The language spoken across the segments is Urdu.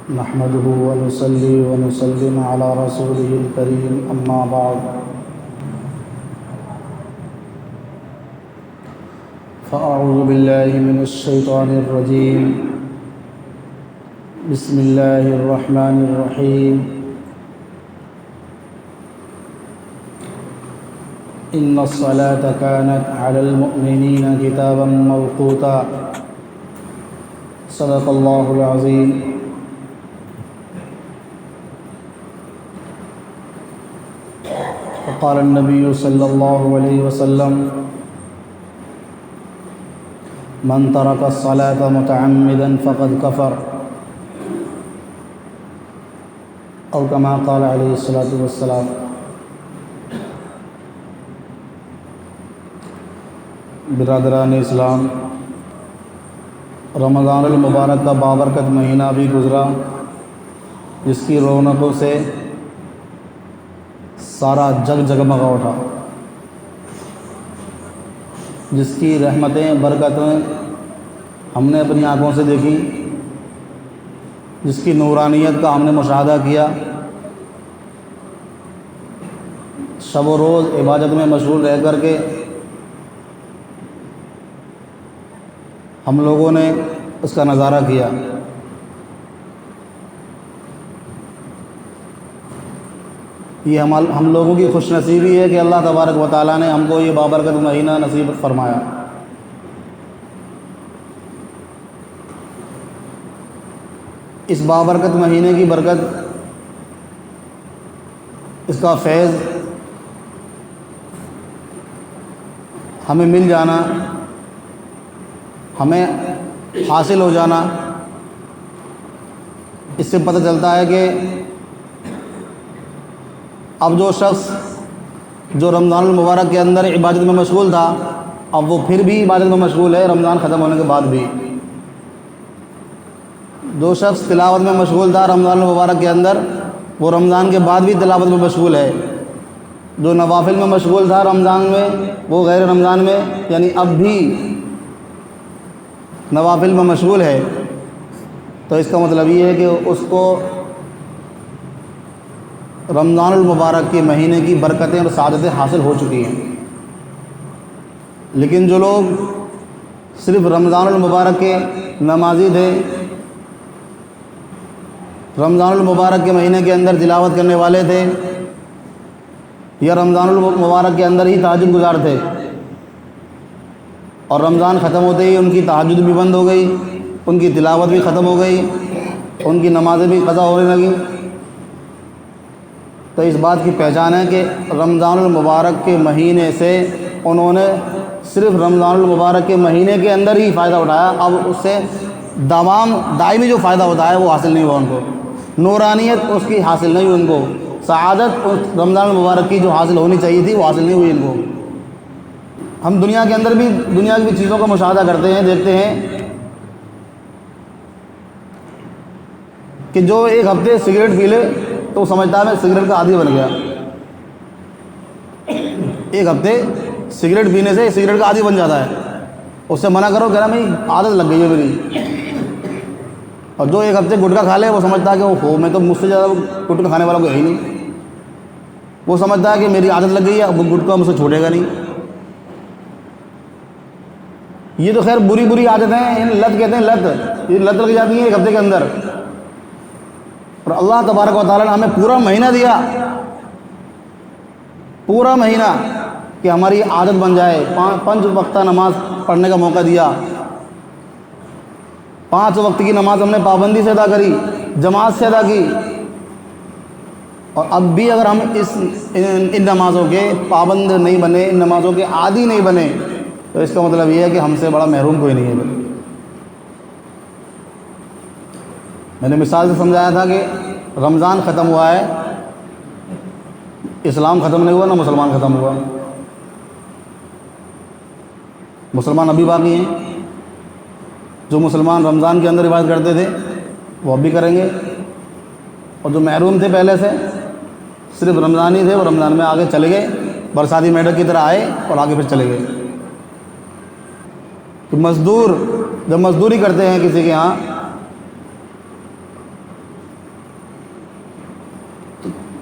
نحمده ونصلي ونسلم على رسوله الكريم أما بعد فأعوذ بالله من الشيطان الرجيم بسم الله الرحمن الرحيم إن الصلاة كانت على المؤمنين كتابا موقوتا صدق الله العظيم وقال النبي صلى الله عليه وسلم من ترك الصلاة متعمدا فقد كفر أو كما قال عليه الصلاة والسلام۔ برادران اسلام، رمضان المبارک کا بابرکت مہینہ بھی گزرا، جس کی رونقوں سے سارا جگ جگمگا اٹھا، جس کی رحمتیں برکتیں ہم نے اپنی آنکھوں سے دیکھی، جس کی نورانیت کا ہم نے مشاہدہ کیا، شب و روز عبادت میں مشغول رہ کر کے ہم لوگوں نے اس کا نظارہ کیا۔ یہ ہم لوگوں کی خوش نصیبی ہے کہ اللہ تبارک و تعالیٰ نے ہم کو یہ بابرکت مہینہ نصیب فرمایا۔ اس بابرکت مہینے کی برکت، اس کا فیض ہمیں مل جانا، ہمیں حاصل ہو جانا، اس سے پتہ چلتا ہے کہ اب جو شخص جو رمضان المبارک کے اندر عبادت میں مشغول تھا، اب وہ پھر بھی عبادت میں مشغول ہے رمضان ختم ہونے کے بعد بھی۔ جو شخص تلاوت میں مشغول تھا رمضان المبارک کے اندر، وہ رمضان کے بعد بھی تلاوت میں مشغول ہے۔ جو نوافل میں مشغول تھا رمضان میں، وہ غیر رمضان میں یعنی اب بھی نوافل میں مشغول ہے۔ تو اس کا مطلب یہ ہے کہ اس کو رمضان المبارک کے مہینے کی برکتیں اور سعادتیں حاصل ہو چکی ہیں۔ لیکن جو لوگ صرف رمضان المبارک کے نمازی تھے، رمضان المبارک کے مہینے کے اندر تلاوت کرنے والے تھے، یا رمضان المبارک کے اندر ہی تہجد گزار تھے، اور رمضان ختم ہوتے ہی ان کی تہجد بھی بند ہو گئی، ان کی تلاوت بھی ختم ہو گئی، ان کی نمازیں بھی قضا ہونے لگیں، تو اس بات کی پہچان ہے کہ رمضان المبارک کے مہینے سے انہوں نے صرف رمضان المبارک کے مہینے کے اندر ہی فائدہ اٹھایا، اب اس سے دائمی جو فائدہ ہوتا ہے وہ حاصل نہیں ہوا ان کو، نورانیت اس کی حاصل نہیں ہوئی ان کو، سعادت اس رمضان المبارک کی جو حاصل ہونی چاہیے تھی وہ حاصل نہیں ہوئی ان کو۔ ہم دنیا کے اندر بھی دنیا کی چیزوں کا مشاہدہ کرتے ہیں، دیکھتے ہیں کہ جو ایک ہفتے سگریٹ پی لے تو وہ سمجھتا ہے میں سگریٹ کا عادی بن گیا، ایک ہفتے سگریٹ پینے سے سگریٹ کا عادی بن جاتا ہے، اس سے منع کرو، کہہ رہا میری عادت لگ گئی ہے میری۔ اور جو ایک ہفتے گٹکا کھا لے وہ سمجھتا ہے کہ وہ میں تو مجھ سے زیادہ گٹکا کھانے والا کوئی ہے ہی نہیں، وہ سمجھتا ہے کہ میری عادت لگ گئی ہے، اب گٹکا مجھ سے چھوڑے گا نہیں۔ یہ تو خیر بری عادتیں ہیں، لت کہتے ہیں، لت، یہ لت لگ جاتی ہے ایک ہفتے کے اندر۔ اور اللہ تبارک و تعالیٰ نے ہمیں پورا مہینہ دیا، پورا مہینہ، کہ ہماری عادت بن جائے، 5 وقتہ نماز پڑھنے کا موقع دیا، 5 وقت کی نماز ہم نے پابندی سے ادا کری، جماعت سے ادا کی، اور اب بھی اگر ہم ان نمازوں کے پابند نہیں بنے، ان نمازوں کے عادی نہیں بنے، تو اس کا مطلب یہ ہے کہ ہم سے بڑا محروم کوئی نہیں ہے۔ میں نے مثال سے سمجھایا تھا کہ رمضان ختم ہوا ہے، اسلام ختم نہیں ہوا، نہ مسلمان ختم ہوا، مسلمان ابھی باقی ہیں۔ جو مسلمان رمضان کے اندر عبادت کرتے تھے وہ اب بھی کریں گے، اور جو محروم تھے پہلے سے، صرف رمضان ہی تھے، وہ رمضان میں آگے چلے گئے، برساتی میڈک کی طرح آئے اور آگے پھر چلے گئے۔ کہ مزدور جب مزدوری کرتے ہیں کسی کے ہاں،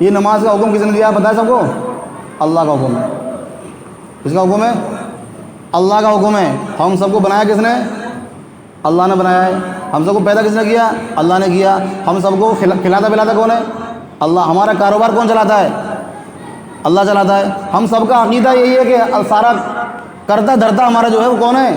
یہ نماز کا حکم کس نے دیا پتہ ہے سب کو؟ اللہ کا حکم ہے. کس کا حکم ہے؟ اللہ کا حکم ہے. ہم سب کو بنایا کس نے؟ اللہ نے بنایا ہے. ہم سب کو پیدا کس نے کیا؟ اللہ نے کیا. ہم سب کو کھلاتا پلاتا کون ہے؟ اللہ. ہمارا کاروبار کون چلاتا ہے؟ اللہ چلاتا ہے. ہم سب کا عقیدہ یہی ہے کہ سارا کرتا دھرتا ہمارا جو ہے وہ کون ہے؟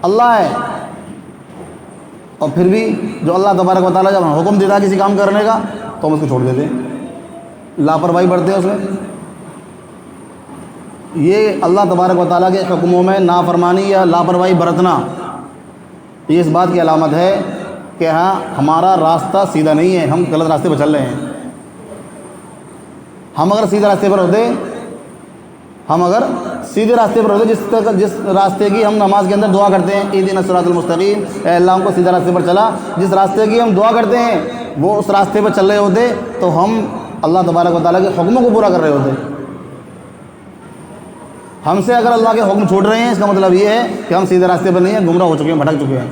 اللہ ہے. اور پھر بھی جو اللہ تبارک و تعالیٰ جب حکم دیتا ہے کسی کام کرنے کا تو ہم اس کو چھوڑ دیتے ہیں, لاپرواہی برتتے ہیں اس میں. یہ اللہ تبارک و تعالیٰ کے حکموں میں نافرمانی یا لاپرواہی برتنا یہ اس بات کی علامت ہے کہ ہاں ہمارا راستہ سیدھا نہیں ہے, ہم غلط راستے پر چل رہے ہیں. ہم اگر سیدھے راستے پر ہوتے جس راستے کی ہم نماز کے اندر دعا کرتے ہیں اہدنا الصراط المستقیم, اے اللہ ہم کو سیدھا راستے پر چلا, جس راستے کی ہم دعا کرتے ہیں وہ اس راستے پر چل رہے ہوتے تو ہم اللہ تبارک و تعالیٰ کے حکموں کو پورا کر رہے ہوتے. ہم سے اگر اللہ کے حکم چھوٹ رہے ہیں اس کا مطلب یہ ہے کہ ہم سیدھے راستے پر نہیں ہیں, گمراہ ہو چکے ہیں, بھٹک چکے ہیں.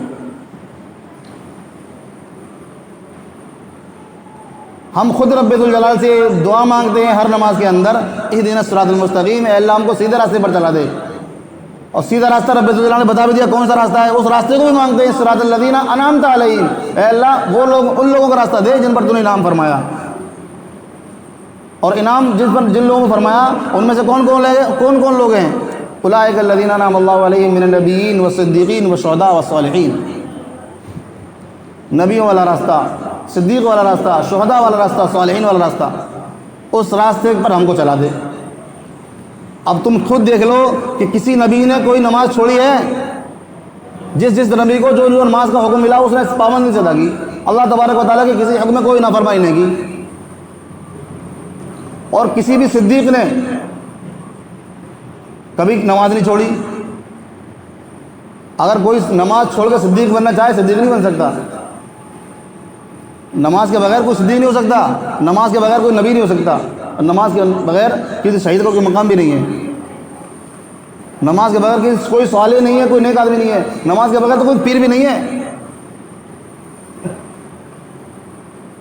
ہم خود رب ذوالجلال سے دعا مانگتے ہیں ہر نماز کے اندر اہدنا الصراط المستقیم, اے اللہ ہم کو سیدھے راستے پر چلا دے. اور سیدھا راستہ رب ذوالجلال نے بتا بھی دیا کون سا راستہ ہے, اس راستے کو بھی مانگتے ہیں صراط الذین انعمت علیہم, اے اللہ وہ لوگ ان لوگوں کا راستہ دے جن پر تو نے انعام فرمایا. اور انعام جن لوگوں کو فرمایا ان میں سے کون کون لوگ ہیں؟ اولئک الذین انعم اللہ علیہم من النبیین والصدیقین والشہداء والصالحین. نبیوں والا راستہ, صدیق والا راستہ, شہداء والا راستہ, صالحین والا راستہ, اس راستے پر ہم کو چلا دے. اب تم خود دیکھ لو کہ کسی نبی نے کوئی نماز چھوڑی ہے؟ جس نبی کو جو نماز کا حکم ملا اس نے پابندی سے ادا کی. اللہ تبارک و تعالیٰ کے کسی حکم میں کوئی نافرمانی نہیں کی. اور کسی بھی صدیق نے کبھی نماز نہیں چھوڑی. اگر کوئی نماز چھوڑ کے صدیق بننا چاہے صدیق نہیں بن سکتا. نماز کے بغیر کوئی صدیق نہیں ہو سکتا, نماز کے بغیر کوئی نبی نہیں ہو سکتا, اور نماز کے بغیر کسی شہید کو کوئی مقام بھی نہیں ہے. نماز کے بغیر کوئی صالح نہیں ہے, کوئی نیک آدمی نہیں ہے. نماز کے بغیر تو کوئی پیر بھی نہیں ہے.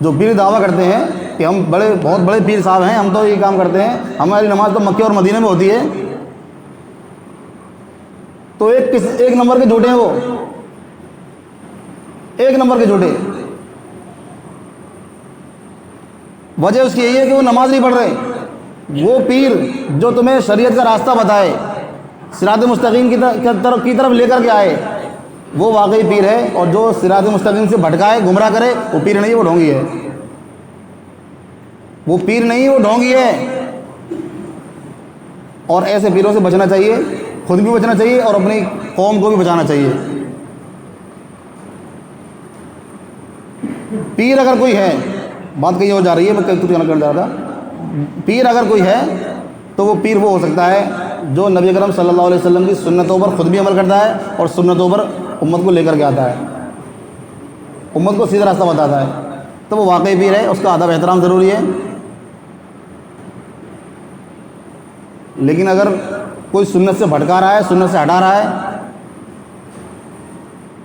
جو پیر دعویٰ کرتے ہیں کہ ہم بہت بڑے پیر صاحب ہیں, ہم تو یہ کام کرتے ہیں, ہماری نماز تو مکے اور مدینے میں ہوتی ہے, تو ایک نمبر کے جھوٹے ہیں وہ, ایک نمبر کے جھوٹے. وجہ اس کی یہی ہے کہ وہ نماز نہیں پڑھ رہے. وہ پیر جو تمہیں شریعت کا راستہ بتائے, صراط مستقیم کی طرف لے کر کے آئے, وہ واقعی پیر ہے. اور جو صراط مستقیم سے بھٹکائے, گمراہ کرے, وہ پیر نہیں, وہ ڈھونگی ہے. وہ پیر نہیں, وہ ڈھونگی ہے. اور ایسے پیروں سے بچنا چاہیے, خود بھی بچنا چاہیے اور اپنی قوم کو بھی بچانا چاہیے. پیر اگر کوئی ہے, بات کہی ہو جا رہی ہے, میں کچھ کر جا رہا تھا. پیر اگر کوئی ہے تو وہ پیر وہ ہو سکتا ہے جو نبی اکرم صلی اللہ علیہ وسلم کی سنتوں پر خود بھی عمل کرتا ہے اور سنتوں پر امت کو لے کر کے آتا ہے, امت کو سیدھا راستہ بتاتا ہے, تو وہ واقعی پیر ہے. اس کا ادب احترام ضروری ہے. لیکن اگر کوئی سنت سے بھٹکا رہا ہے, سنت سے ہٹا رہا ہے,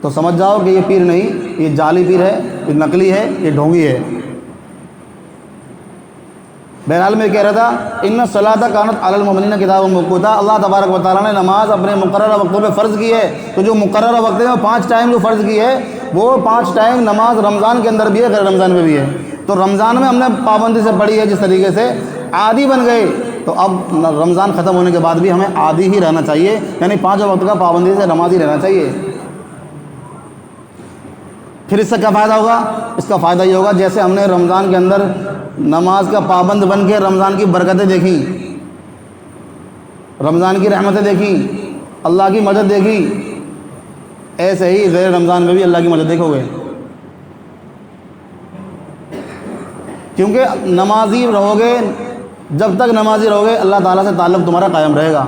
تو سمجھ جاؤ کہ یہ پیر نہیں, یہ جعلی پیر ہے, یہ نقلی ہے, یہ ڈھونگی ہے. بہرحال میں کہہ رہا تھا ان الصلاۃ کانت علی المؤمنین کتابا موقوتا, اللہ تبارک و تعالیٰ نے نماز اپنے مقررہ وقتوں پہ فرض کی ہے. تو جو مقررہ وقت ہے 5 ٹائم جو فرض کی ہے وہ 5 ٹائم نماز رمضان کے اندر بھی ہے, غیر رمضان میں بھی ہے. تو رمضان میں ہم نے پابندی سے پڑھی ہے, جس طریقے سے عادی بن گئے, تو اب رمضان ختم ہونے کے بعد بھی ہمیں عادی ہی رہنا چاہیے, یعنی 5 وقت کا پابندی سے نماز ہی رہنا چاہیے. پھر اس سے کیا فائدہ ہوگا؟ اس کا فائدہ یہ ہوگا جیسے ہم نے رمضان کے اندر نماز کا پابند بن کے رمضان کی برکتیں دیکھیں, رمضان کی رحمتیں دیکھیں, اللہ کی مدد دیکھی, ایسے ہی غیر رمضان میں بھی اللہ کی مدد دیکھو گے. کیونکہ نمازی رہو گے, جب تک نمازی رہو گے اللہ تعالیٰ سے تعلق تمہارا قائم رہے گا.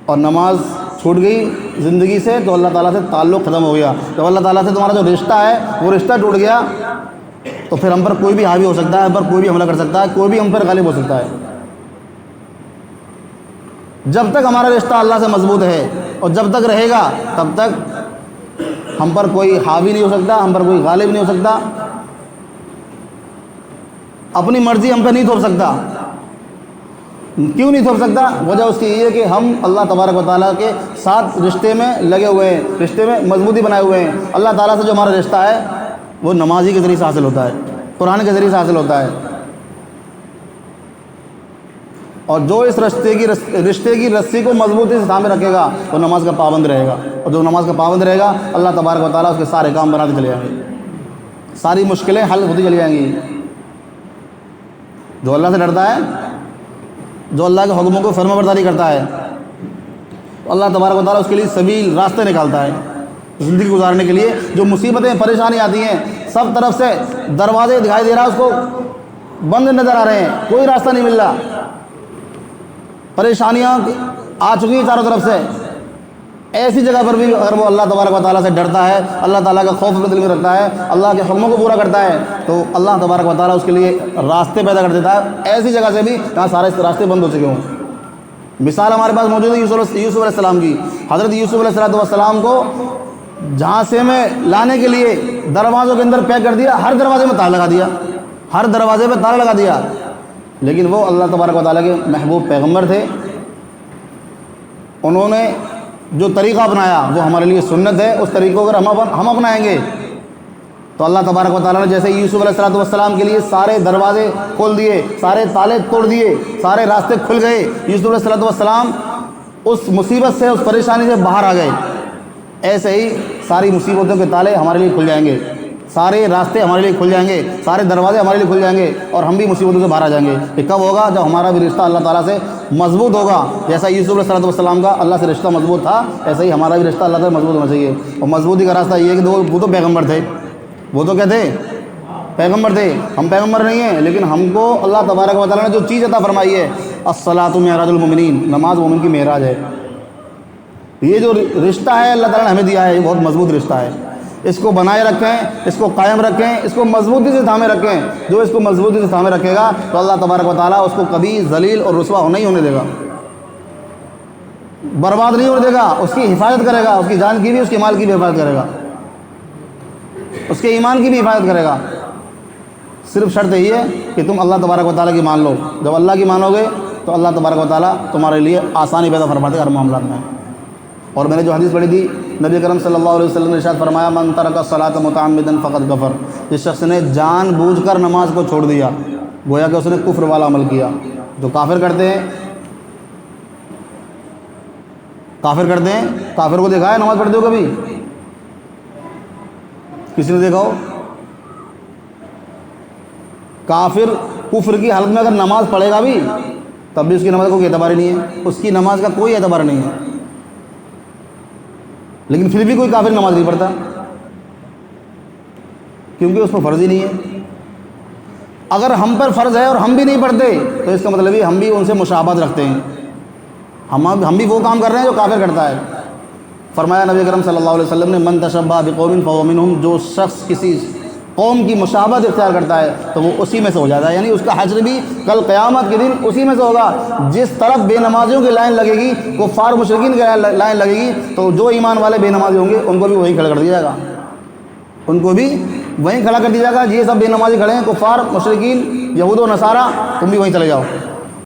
اور نماز چھوٹ گئی زندگی سے تو اللہ تعالیٰ سے تعلق ختم ہو گیا. جب اللہ تعالیٰ سے تمہارا جو رشتہ ہے وہ رشتہ ٹوٹ گیا تو پھر ہم پر کوئی بھی حاوی ہو سکتا ہے, ہم پر کوئی بھی حملہ کر سکتا ہے, کوئی بھی ہم پر غالب ہو سکتا ہے. جب تک ہمارا رشتہ اللہ سے مضبوط ہے اور جب تک رہے گا تب تک ہم پر کوئی حاوی نہیں ہو سکتا, ہم پر کوئی غالب نہیں ہو سکتا. اپنی مرضی ہم پہ نہیں تھوپ سکتا۔ کیوں نہیں تھوپ سکتا؟ وجہ اس کی یہ ہے کہ ہم اللہ تبارک و تعالیٰ کے ساتھ رشتے میں لگے ہوئے ہیں، رشتے میں مضبوطی بنائے ہوئے ہیں۔ اللہ تعالیٰ سے جو ہمارا رشتہ ہے وہ نمازی کے ذریعے سے حاصل ہوتا ہے، قرآن کے ذریعے سے حاصل ہوتا ہے، اور جو اس رشتے کی رسی کو مضبوطی سے تھامے رکھے گا وہ نماز کا پابند رہے گا، اور جو نماز کا پابند رہے گا اللہ تبارک و تعالیٰ اس کے سارے کام بناتے چلے جائیں گے، ساری مشکلیں حل ہوتی چلی جائیں گی۔ جو اللہ سے ڈرتا ہے، جو اللہ کے حکموں کو فرما برداری کرتا ہے، تو اللہ تبارک و تعالیٰ اس کے لیے سبیل، راستے نکالتا ہے زندگی گزارنے کے لیے۔ جو مصیبتیں پریشانی آتی ہیں سب طرف سے دروازے دکھائی دے رہا، اس کو بند نظر آ رہے ہیں، کوئی راستہ نہیں مل رہا، پریشانیاں آ چکی ہیں چاروں طرف سے۔ ایسی جگہ پر بھی اگر وہ اللہ تبارک و تعالیٰ سے ڈرتا ہے، اللہ تعالیٰ کا خوف اپنے دل میں رکھتا ہے، اللہ کے حکموں کو پورا کرتا ہے، تو اللہ تبارک و تعالیٰ اس کے لیے راستے پیدا کر دیتا ہے، ایسی جگہ سے بھی جہاں سارے راستے بند ہو چکے ہوں۔ مثال ہمارے پاس موجود ہے یوسف علیہ السلام کی۔ حضرت یوسف علیہ السلام کو جھانسے میں لانے کے لیے دروازوں کے اندر پیک کر دیا، ہر دروازے میں تالا لگا دیا، ہر دروازے پہ تالا لگا دیا، لیکن وہ اللہ تبارک و تعالیٰ کے محبوب پیغمبر تھے، انہوں نے جو طریقہ اپنایا وہ ہمارے لیے سنت ہے، اس طریقوں کو اگر ہم اپنائیں گے تو اللہ تبارک و تعالیٰ نے جیسے یوسف علیہ السلام کے لیے سارے دروازے کھول دیے، سارے تالے توڑ دیے، سارے راستے کھل گئے، یوسف علیہ السلام اس مصیبت سے، اس پریشانی سے باہر آ گئے، ایسے ہی ساری مصیبتوں کے تالے ہمارے لیے کھل جائیں گے، سارے راستے ہمارے لیے کھل جائیں گے، سارے دروازے ہمارے لیے کھل جائیں گے، اور ہم بھی مصیبتوں سے باہر آ جائیں گے۔ یہ کب ہوگا؟ جب ہمارا بھی رشتہ اللہ تعالیٰ سے مضبوط ہوگا۔ جیسا یوسف علیہ السلام کا اللہ سے رشتہ مضبوط تھا، ایسا ہی ہمارا بھی رشتہ اللہ سے مضبوط ہونا چاہیے۔ اور مضبوطی کا راستہ یہ ہے کہ وہ تو پیغمبر تھے، وہ تو کیا تھے؟ پیغمبر تھے۔ ہم پیغمبر نہیں ہیں، لیکن ہم کو اللہ تبارک و تعالیٰ نے جو چیز عطا فرمائی ہے، الصلاۃ معراج المؤمنین، نماز مومن کی معراج ہے۔ یہ جو رشتہ ہے اللہ تعالیٰ نے ہمیں دیا ہے، یہ بہت مضبوط رشتہ ہے، اس کو بنائے رکھیں، اس کو قائم رکھیں، اس کو مضبوطی سے تھامے رکھیں۔ جو اس کو مضبوطی سے تھامے رکھے گا تو اللہ تبارک و تعالیٰ اس کو کبھی ذلیل اور رسوا نہیں ہونے دے گا، برباد نہیں ہونے دے گا، اس کی حفاظت کرے گا، اس کی جان کی بھی، اس کے مال کی بھی حفاظت کرے گا، اس کے ایمان کی بھی حفاظت کرے گا۔ صرف شرط یہی ہے کہ تم اللہ تبارک و تعالیٰ کی مان لو۔ جب اللہ کی مانو گے تو اللہ تبارک و تعالیٰ تمہارے لیے آسانی پیدا فرماتے ہر معاملات میں۔ اور میں نے جو حدیث پڑھی تھی، نبی کرم صلی اللہ علیہ وسلم نے ارشاد فرمایا، من ترک الصلاۃ متعمدا فقد کفر، جس شخص نے جان بوجھ کر نماز کو چھوڑ دیا گویا کہ اس نے کفر والا عمل کیا۔ جو کافر کرتے ہیں، کافر کو دیکھا ہے نماز پڑھتے ہو کبھی؟ کسی نے دیکھا ہو؟ کافر کفر کی حالت میں اگر نماز پڑھے گا بھی تب بھی اس کی نماز کا کوئی اعتبار ہی نہیں ہے، اس کی نماز کا کوئی اعتبار نہیں ہے، لیکن پھر بھی کوئی کافر نماز نہیں پڑھتا کیونکہ اس پر فرض ہی نہیں ہے۔ اگر ہم پر فرض ہے اور ہم بھی نہیں پڑھتے تو اس کا مطلب ہے ہم بھی ان سے مشابہت رکھتے ہیں، ہم بھی وہ کام کر رہے ہیں جو کافر کرتا ہے۔ فرمایا نبی کرم صلی اللہ علیہ وسلم نے، من تشبہ بقوم فہو منہم، جو شخص کسی قوم کی مشابہت اختیار کرتا ہے تو وہ اسی میں سے ہو جاتا ہے، یعنی اس کا حشر بھی کل قیامت کے دن اسی میں سے ہوگا۔ جس طرف بے نمازیوں کی لائن لگے گی، کفار مشرکین کی لائن لگے گی، تو جو ایمان والے بے نمازی ہوں گے ان کو بھی وہیں کھڑا کر دیا جائے گا، ان کو بھی وہیں کھڑا کر دیا جائے گا۔ یہ سب بے نمازی کھڑے ہیں، کفار مشرکین یہود و نصارہ، تم بھی وہیں چلے جاؤ۔